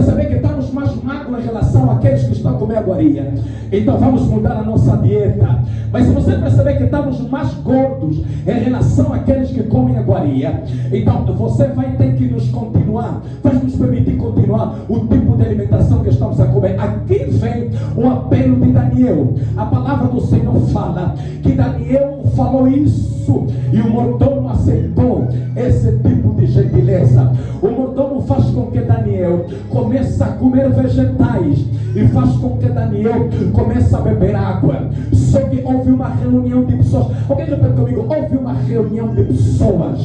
perceber que estamos mais magros em relação àqueles que estão a comer aguaria, então vamos mudar a nossa dieta. Mas se você perceber que estamos mais gordos em relação àqueles que comem aguaria, então você vai ter que nos permitir continuar o tipo de alimentação que estamos a comer. Aqui vem o apelo de Daniel. A palavra do Senhor fala que Daniel falou isso e o mordomo aceitou esse tipo de gentileza. O mordomo faz com que Daniel comece a comer vegetais e faz com que Daniel comece a beber água. Só que houve uma reunião de pessoas. Alguém repete comigo: houve uma reunião de pessoas.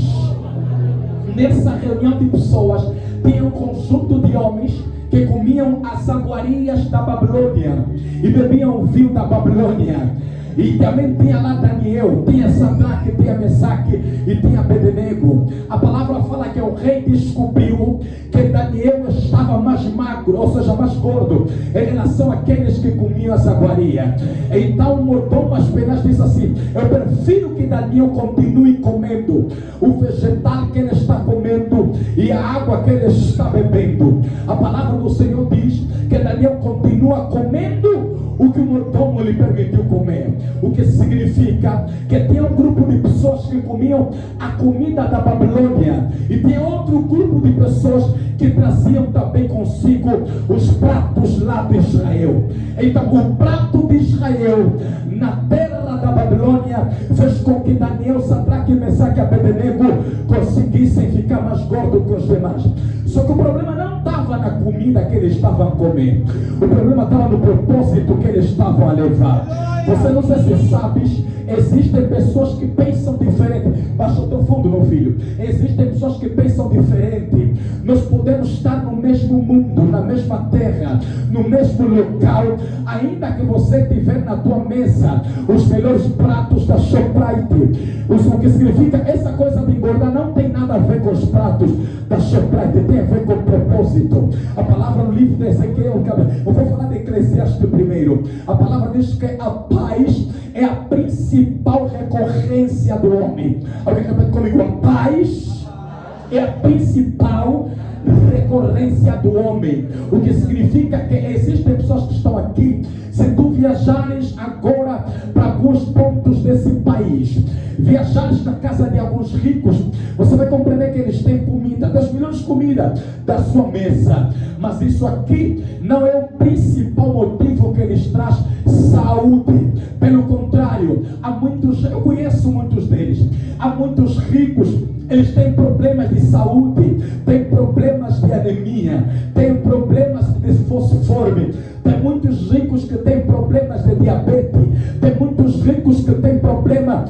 Nessa reunião de pessoas tinha um conjunto de homens que comiam as aguarias da Babilônia e bebiam o vinho da Babilônia. E também tinha lá Daniel, tinha Sadraque, tinha Mesaque e tinha Abednego. A palavra fala que o rei descobriu que Daniel estava mais magro, ou seja, mais gordo, em relação àqueles que comiam as aguarias. Então o mordomo apenas disse assim: eu prefiro que Daniel continue comendo o vegetal que ele está comendo e a água que ele está bebendo. A palavra do Senhor diz que Daniel continua comendo o que o mordomo lhe permitiu comer. O que significa que tinha um grupo de pessoas que comiam a comida da Babilônia e tinha outro grupo de pessoas que traziam também consigo os pratos lá de Israel. Então o prato de Israel na terra da Babilônia fez com que Daniel, Sadraque, Mesaque e Abednego conseguissem ficar mais gordos que os demais. Só que o problema não estava na comida que eles estavam a comer, o problema estava no propósito que eles estavam a levar. Você não sei se sabes, existem pessoas que pensam diferente. Baixa o teu fundo, meu filho. Existem pessoas que pensam diferente. Nós podemos estar no mesmo mundo, na mesma terra, no mesmo local, ainda que você tiver na tua mesa os melhores pratos da Shoprite. O que significa, essa coisa de engordar não tem nada a ver com os pratos da Shoprite, tem a ver com o propósito. A palavra no livro de Ezequiel, eu vou falar de Eclesiastes primeiro. A palavra diz que a paz é a principal recorrência do homem. Alguém repete comigo: a paz é a principal recorrência do homem. O que significa que existem pessoas que estão aqui. Se tu viajares agora para alguns pontos desse país, viajares na casa de alguns ricos, você vai compreender que eles têm comida, das melhores comidas da sua mesa. Mas isso aqui não é o principal motivo que eles traz saúde. Pelo contrário, há muitos, eu conheço muitos deles, há muitos ricos, eles têm problemas de saúde, têm problemas de anemia, têm problemas de fosforme, tem muitos ricos que têm problemas de diabetes, tem muitos ricos que têm problema,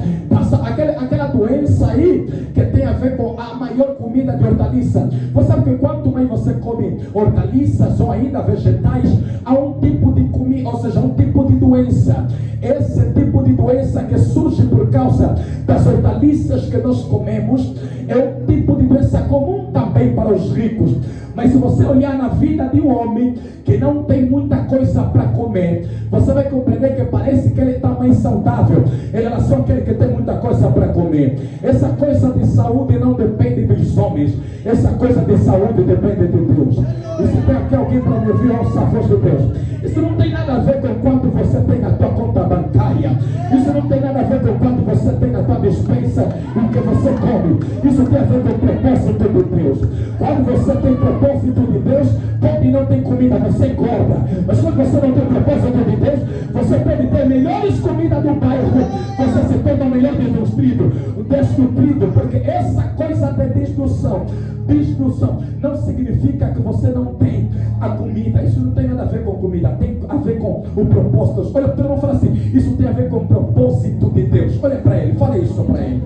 aquela doença aí que tem a ver com a maior comida de hortaliça. Você sabe que quanto mais você come hortaliças ou ainda vegetais, há um tipo de comida, ou seja, um tipo de doença. Esse tipo de doença que surge por causa das hortaliças que nós comemos é um tipo de doença comum também para os ricos. Mas se você olhar na vida de um homem que não tem muita coisa para comer, você vai compreender que parece que ele está mais saudável em relação àquele que tem muita coisa para comer. Essa coisa de saúde não depende dos homens, essa coisa de saúde depende de Deus. E se tem aqui alguém para me ouvir, ouça a voz de Deus. Isso não tem nada a ver com quanto você tem na tua conta bancária. Isso não tem nada a ver com quanto você tem na tua despensa e o que você come. Isso tem a ver com o propósito de Deus. Quando você tem propósito de Deus, pode não ter comida, você engorda. Mas quando você não tem propósito de Deus, você pode ter melhores comidas do bairro, você se torna o melhor desnutrido, porque essa coisa de destruição não significa que você não tem a comida. Isso não tem nada a ver com comida, tem a ver com o propósito. Olha, todo mundo fala assim: isso tem a ver com o propósito de Deus. Olha para ele, fala isso para ele.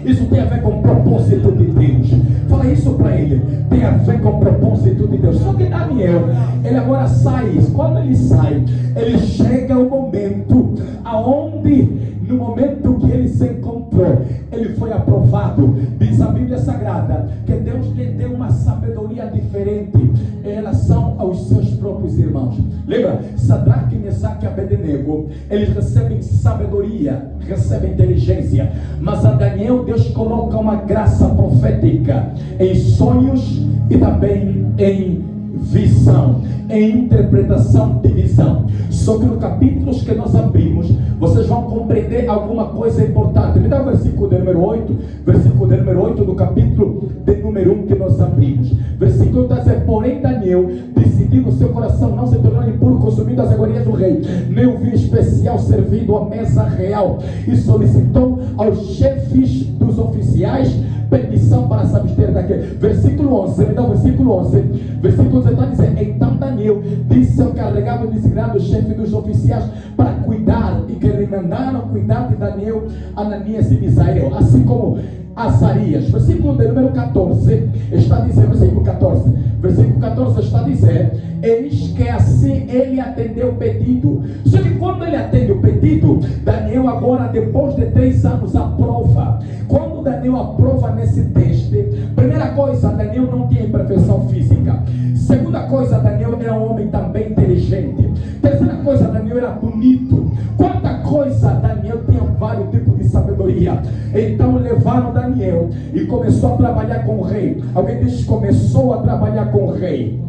Isso tem a ver com o propósito de Deus. Fala isso para ele. Tem a ver com o propósito de Deus. Só que Daniel, ele agora sai. Quando ele sai, ele chega ao momento aonde, no momento que ele se encontrou, ele foi aprovado. Diz a Bíblia Sagrada que Deus lhe deu uma sabedoria diferente em relação aos seus próprios irmãos. Lembra? Sadraque, Mesaque e Abednego, eles recebem sabedoria, recebem inteligência, mas a Daniel Deus coloca uma graça profética em sonhos e também em visão. visão, em interpretação de visão. Só que no capítulos que nós abrimos, vocês vão compreender alguma coisa importante. Me dá o versículo de número 8, versículo de número 8 do capítulo de número 1 que nós abrimos. Versículo está dizendo: porém Daniel decidiu no seu coração não se tornar impuro, consumindo as iguarias do rei, nem o vinho especial servido à mesa real, e solicitou aos chefes dos oficiais petição para se abster daquele. Versículo 11, me dá o versículo 11. Versículo 11 está dizendo: então Daniel disse ao carregado e designado chefe dos oficiais para cuidar, e que lhe mandaram cuidar de Daniel, Ananias e Misael, assim como Azarias. Versículo de número 14 está dizendo, versículo 14 está dizendo: eis que assim ele atendeu o pedido. Só que quando ele atende o pedido, Daniel agora, depois de 3 anos, aprova. Quando Daniel aprova nesse teste, primeira coisa, Daniel não tinha imperfeição física. Segunda coisa, Daniel era um homem também inteligente. Terceira coisa, Daniel era bonito. Quarta coisa, Daniel tinha vários tipos de sabedoria. Então levaram Daniel e começou a trabalhar com o rei. Alguém diz: começou a trabalhar com o rei.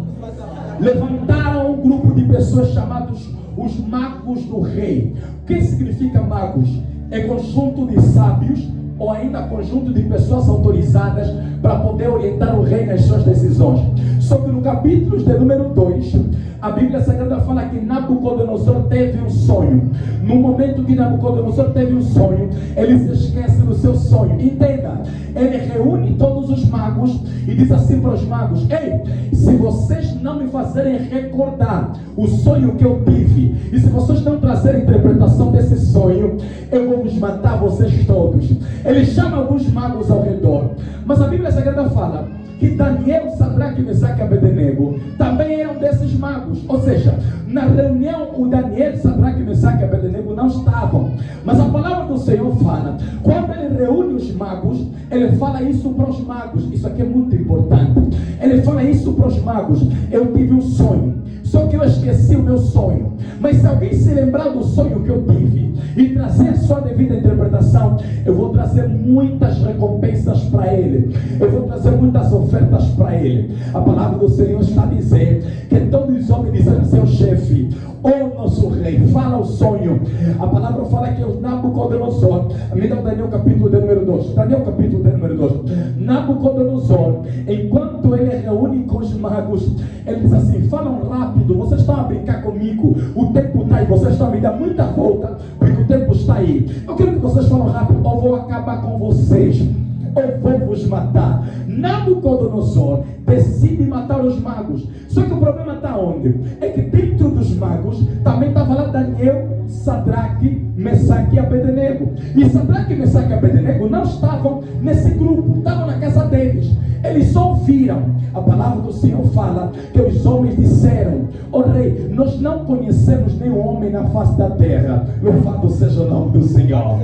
Levantaram um grupo de pessoas chamados os magos do rei. O que significa magos? É conjunto de sábios, ou ainda conjunto de pessoas autorizadas para poder orientar o rei nas suas decisões. Só que no capítulo de número 2, a Bíblia Sagrada fala que Nabucodonosor teve um sonho. No momento que Nabucodonosor teve um sonho, ele se esquece do seu sonho. Entenda, ele reúne todos os magos e diz assim para os magos: ei, se vocês não me fazerem recordar o sonho que eu tive, e se vocês não trazerem interpretação desse sonho, eu vou vos matar vocês todos. Ele chama alguns magos ao redor, mas a Bíblia Sagrada fala que Daniel, Sadraque, Mesaque e Abednego também eram desses magos. Ou seja, na reunião o Daniel, Sadraque, Mesaque e Abednego não estavam. Mas a palavra do Senhor fala, quando ele reúne os magos, ele fala isso para os magos. Isso aqui é muito importante. Ele fala isso para os magos: eu tive um sonho, só que eu esqueci o meu sonho. Mas se alguém se lembrar do sonho que eu tive e trazer a sua devida interpretação, eu vou trazer muitas recompensas para ele. Eu vou trazer muitas ofertas para ele. A palavra do Senhor está dizendo que todos os homens disseram: seu chefe, ou nosso rei, fala o sonho. A palavra fala que o Nabucodonosor, me dá o Daniel capítulo de número 2. Daniel capítulo de número 2. Nabucodonosor, enquanto ele reúne com os magos, ele diz assim: falam rápido, vocês estão a brincar comigo, o tempo está aí, vocês estão a me dar muita volta, porque o tempo está aí. Eu quero que vocês falem rápido, ou vou acabar com vocês, ou vou vos matar. Nabucodonosor decide matar os magos. Só que o problema está onde? É que dentro dos magos também estava lá Daniel, Sadraque, Mesaque e Abednego. E Sadraque, Mesaque e Abednego não estavam nesse grupo, estavam na casa deles. Eles só ouviram. A palavra do Senhor fala que os homens disseram: ó rei, nós não conhecemos nenhum homem na face da terra. Louvado seja o nome do Senhor.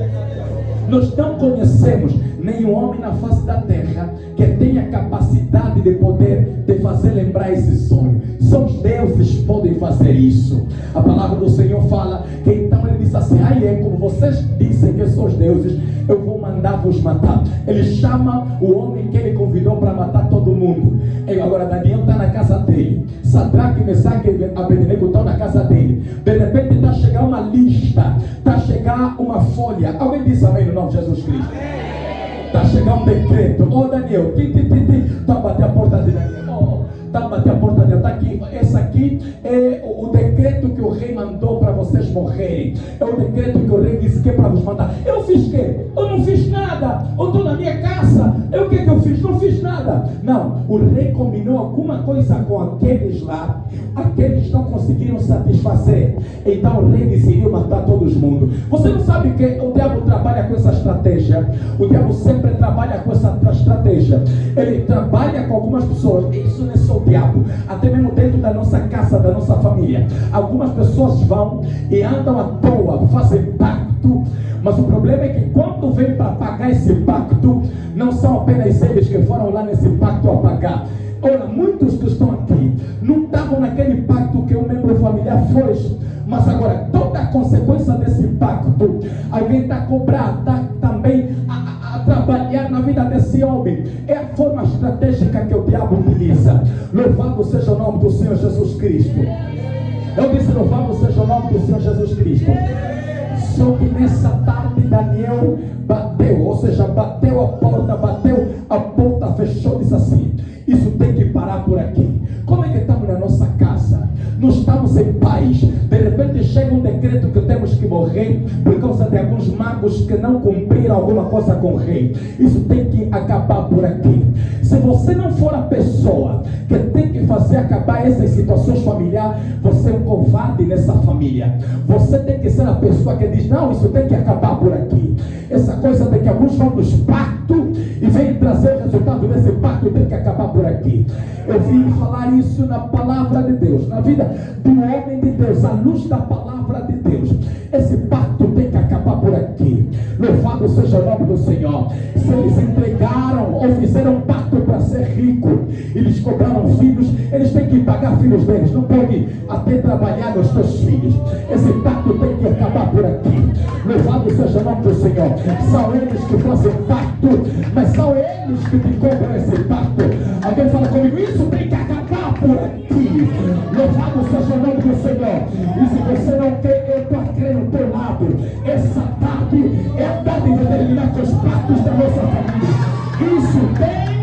Nós não conhecemos nenhum homem na face da terra que tenha capacidade de poder de fazer lembrar esse sonho. Só os deuses podem fazer isso. A palavra do Senhor fala que então ele disse assim: aí é como vocês dizem que são os deuses, eu vou mandar vos matar. Ele chama o homem que ele convidou para matar todo mundo. E agora Daniel está na casa dele, Sadraque, Mesaque e Abednego estão na casa dele. De repente está a chegar uma lista, está a chegar uma folha. Alguém diz amém no nome de Jesus Cristo? Está a chegar um decreto. Ô Daniel, está a bater a porta de Daniel. Está a bater a porta de Daniel. Está aqui. Esse aqui é o decreto que o rei mandou para vocês morrerem. É o decreto que o rei disse que é para vos matar. Eu fiz o quê? Eu não fiz nada. Eu estou na minha casa. O que eu fiz? Não fiz nada. Não. O rei combinou alguma coisa com aqueles lá. Aqueles não conseguiram satisfazer. Então o rei decidiu matar todo mundo. Você não sabe que o diabo trabalha com essa estratégia? O diabo sempre trabalha com essa estratégia. Ele trabalha com algumas pessoas. Isso não é só o diabo. Até mesmo dentro da nossa casa, da nossa família. Algumas pessoas vão e andam à toa, fazem pacto. Mas o problema é que quando vem para pagar esse pacto, não são apenas eles que foram lá nesse pacto a pagar. Ora, muitos que estão aqui não estavam naquele pacto que um membro familiar foi, mas agora toda a consequência desse pacto, alguém está a cobrar, está também a trabalhar na vida desse homem. É a forma estratégica que o diabo utiliza. Louvado seja o nome do Senhor Jesus Cristo. Eu disse, louvado seja o nome do Senhor Jesus Cristo. Só que nessa tarde Daniel bateu, ou seja, bateu a porta fechou, disse assim: isso tem que parar por aqui. Como é que estamos na nossa casa? Não estamos em paz. De repente chega um decreto que temos que morrer por causa de alguns magos que não cumpriram alguma coisa com o rei. Isso tem que acabar por aqui. Se você não for a pessoa que tem que fazer acabar essas situações familiares, você é um covarde nessa família. Você tem que ser a pessoa que diz: não, isso tem que acabar por aqui. Essa coisa de que alguns vão nos pactos e vem trazer o resultado desse pacto tem que acabar por aqui. Eu vim falar isso na palavra de Deus, na vida do homem de Deus, à luz da palavra de Deus. Esse pacto tem que acabar por aqui. Louvado seja o nome do Senhor. Se eles entregaram ou fizeram um pacto para ser rico, eles cobraram filhos, eles têm que pagar filhos deles. Não pode até trabalhar nos teus filhos. Esse pacto tem que acabar por aqui. Louvado seja o nome do Senhor. São eles que fazem pacto, mas são eles que te cobram esse pacto. Alguém fala comigo: isso tem que acabar por aqui. Louvado seja o nome do Senhor. E se você não quer, eu estou aqui no teu lado. Essa tarde é a tarde de terminar com os pactos da nossa família. Isso tem